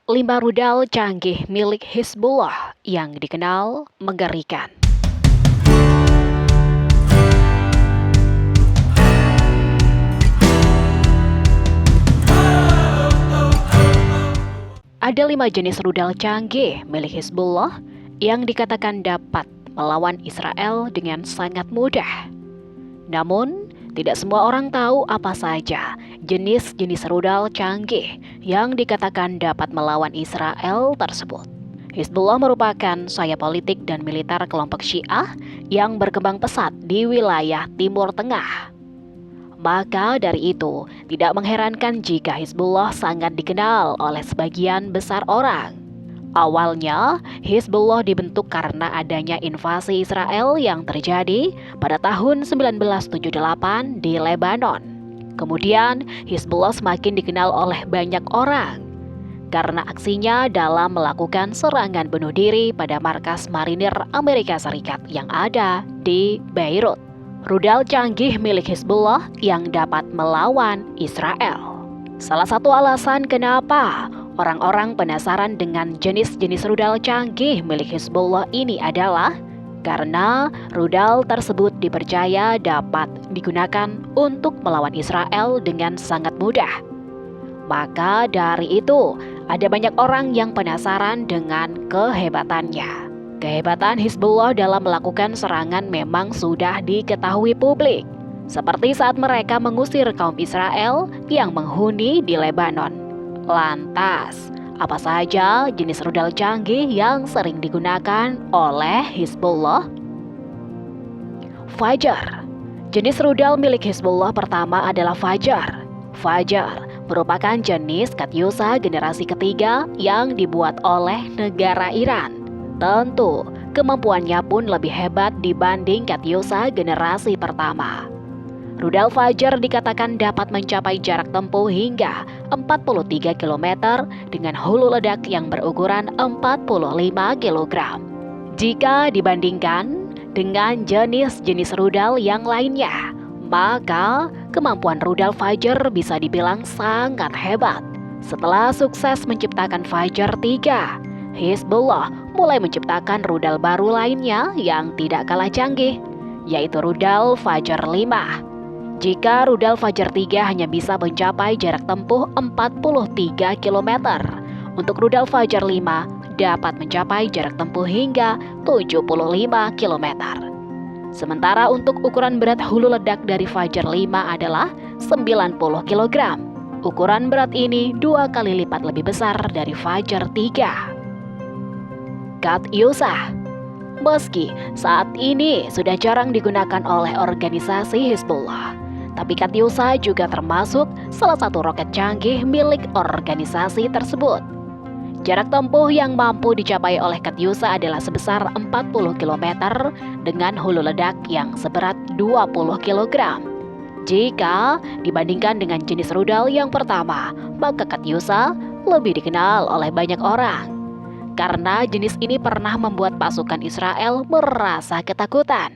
5 rudal canggih milik Hizbullah yang dikenal mengerikan. Ada 5 jenis rudal canggih milik Hizbullah yang dikatakan dapat melawan Israel dengan sangat mudah. Namun, tidak semua orang tahu apa saja jenis-jenis rudal canggih yang dikatakan dapat melawan Israel tersebut. Hizbullah merupakan sayap politik dan militer kelompok Syiah yang berkembang pesat di wilayah Timur Tengah. Maka dari itu, tidak mengherankan jika Hizbullah sangat dikenal oleh sebagian besar orang. Awalnya, Hizbullah dibentuk karena adanya invasi Israel yang terjadi pada tahun 1978 di Lebanon. Kemudian, Hizbullah semakin dikenal oleh banyak orang karena aksinya dalam melakukan serangan bunuh diri pada markas marinir Amerika Serikat yang ada di Beirut. Rudal canggih milik Hizbullah yang dapat melawan Israel. Salah satu alasan kenapa orang-orang penasaran dengan jenis-jenis rudal canggih milik Hizbullah ini adalah karena rudal tersebut dipercaya dapat digunakan untuk melawan Israel dengan sangat mudah. Maka dari itu, ada banyak orang yang penasaran dengan kehebatannya. Kehebatan Hizbullah dalam melakukan serangan memang sudah diketahui publik, seperti saat mereka mengusir kaum Israel yang menghuni di Lebanon. Lantas, apa saja jenis rudal canggih yang sering digunakan oleh Hizbullah? Fajar. Jenis rudal milik Hizbullah pertama adalah Fajar. Fajar merupakan jenis Katyusha generasi ketiga yang dibuat oleh negara Iran. Tentu, kemampuannya pun lebih hebat dibanding Katyusha generasi pertama. Rudal Fajar dikatakan dapat mencapai jarak tempuh hingga 43 km dengan hulu ledak yang berukuran 45 kg. Jika dibandingkan dengan jenis-jenis rudal yang lainnya, maka kemampuan rudal Fajar bisa dibilang sangat hebat. Setelah sukses menciptakan Fajar 3, Hizbullah mulai menciptakan rudal baru lainnya yang tidak kalah canggih, yaitu rudal Fajar 5. Jika rudal Fajar 3 hanya bisa mencapai jarak tempuh 43 km, untuk rudal Fajar 5 dapat mencapai jarak tempuh hingga 75 km. Sementara untuk ukuran berat hulu ledak dari Fajar 5 adalah 90 kg. Ukuran berat ini 2 kali lipat lebih besar dari Fajar 3. Katyusha. Meski saat ini sudah jarang digunakan oleh organisasi Hizbullah, tapi Katyusha juga termasuk salah satu roket canggih milik organisasi tersebut. Jarak tempuh yang mampu dicapai oleh Katyusha adalah sebesar 40 km dengan hulu ledak yang seberat 20 kg. Jika dibandingkan dengan jenis rudal yang pertama, maka Katyusha lebih dikenal oleh banyak orang. Karena jenis ini pernah membuat pasukan Israel merasa ketakutan.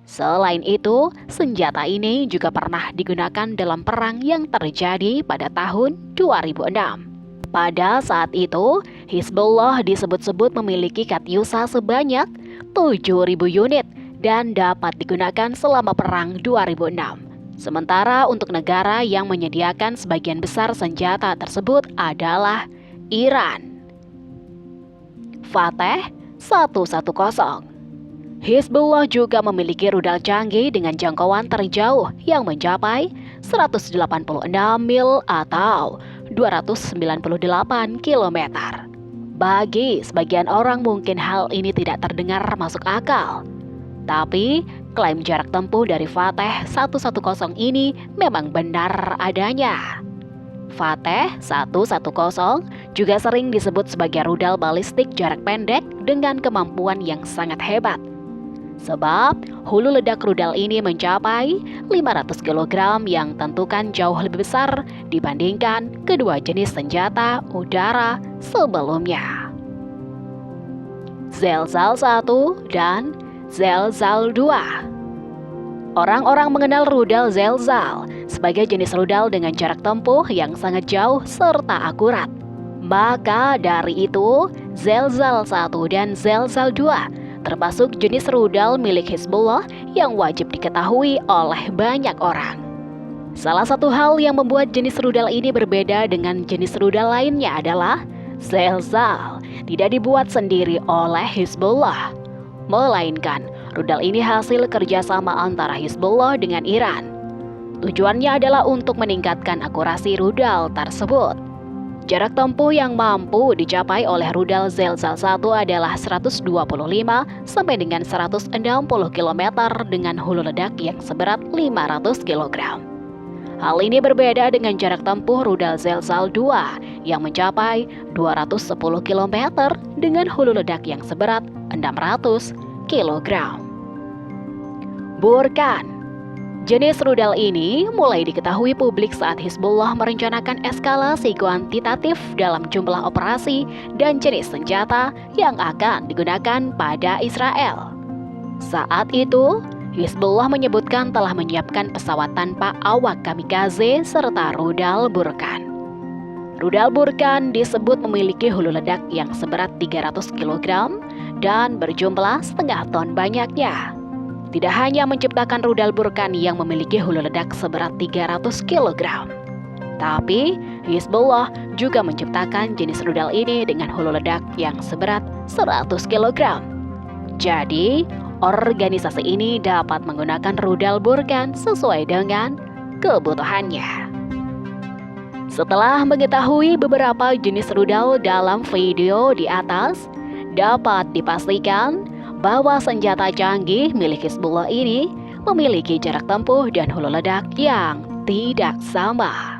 Selain itu, senjata ini juga pernah digunakan dalam perang yang terjadi pada tahun 2006. Pada saat itu, Hizbullah disebut-sebut memiliki Katyusha sebanyak 7.000 unit dan dapat digunakan selama perang 2006. Sementara untuk negara yang menyediakan sebagian besar senjata tersebut adalah Iran. Fateh 110. Hizbullah juga memiliki rudal canggih dengan jangkauan terjauh yang mencapai 186 mil atau 298 km. Bagi sebagian orang mungkin hal ini tidak terdengar masuk akal. Tapi klaim jarak tempuh dari Fateh 110 ini memang benar adanya. Fateh 110 juga sering disebut sebagai rudal balistik jarak pendek dengan kemampuan yang sangat hebat. Sebab hulu ledak rudal ini mencapai 500 kg yang tentukan jauh lebih besar dibandingkan kedua jenis senjata udara sebelumnya. Zelzal 1 dan Zelzal 2. Orang-orang mengenal rudal Zelzal sebagai jenis rudal dengan jarak tempuh yang sangat jauh serta akurat. Maka dari itu, Zelzal 1 dan Zelzal 2 termasuk jenis rudal milik Hizbullah yang wajib diketahui oleh banyak orang. Salah satu hal yang membuat jenis rudal ini berbeda dengan jenis rudal lainnya adalah Zelzal tidak dibuat sendiri oleh Hizbullah, melainkan rudal ini hasil kerjasama antara Hizbullah dengan Iran. Tujuannya adalah untuk meningkatkan akurasi rudal tersebut. Jarak tempuh yang mampu dicapai oleh rudal Zelzal 1 adalah 125 sampai dengan 160 km dengan hulu ledak yang seberat 500 kg. Hal ini berbeda dengan jarak tempuh rudal Zelzal 2 yang mencapai 210 km dengan hulu ledak yang seberat 600 kg. Burkan. Jenis rudal ini mulai diketahui publik saat Hizbullah merencanakan eskalasi kuantitatif dalam jumlah operasi dan jenis senjata yang akan digunakan pada Israel. Saat itu, Hizbullah menyebutkan telah menyiapkan pesawat tanpa awak kamikaze serta rudal Burkan. Rudal Burkan disebut memiliki hulu ledak yang seberat 300 kg dan berjumlah setengah ton banyaknya. Tidak hanya menciptakan rudal Burkan yang memiliki hulu ledak seberat 300 kg, tapi Hizbullah juga menciptakan jenis rudal ini dengan hulu ledak yang seberat 100 kg. Jadi, organisasi ini dapat menggunakan rudal Burkan sesuai dengan kebutuhannya. Setelah mengetahui beberapa jenis rudal dalam video di atas, dapat dipastikan bahwa senjata canggih milik Hizbullah ini memiliki jarak tempuh dan hulu ledak yang tidak sama.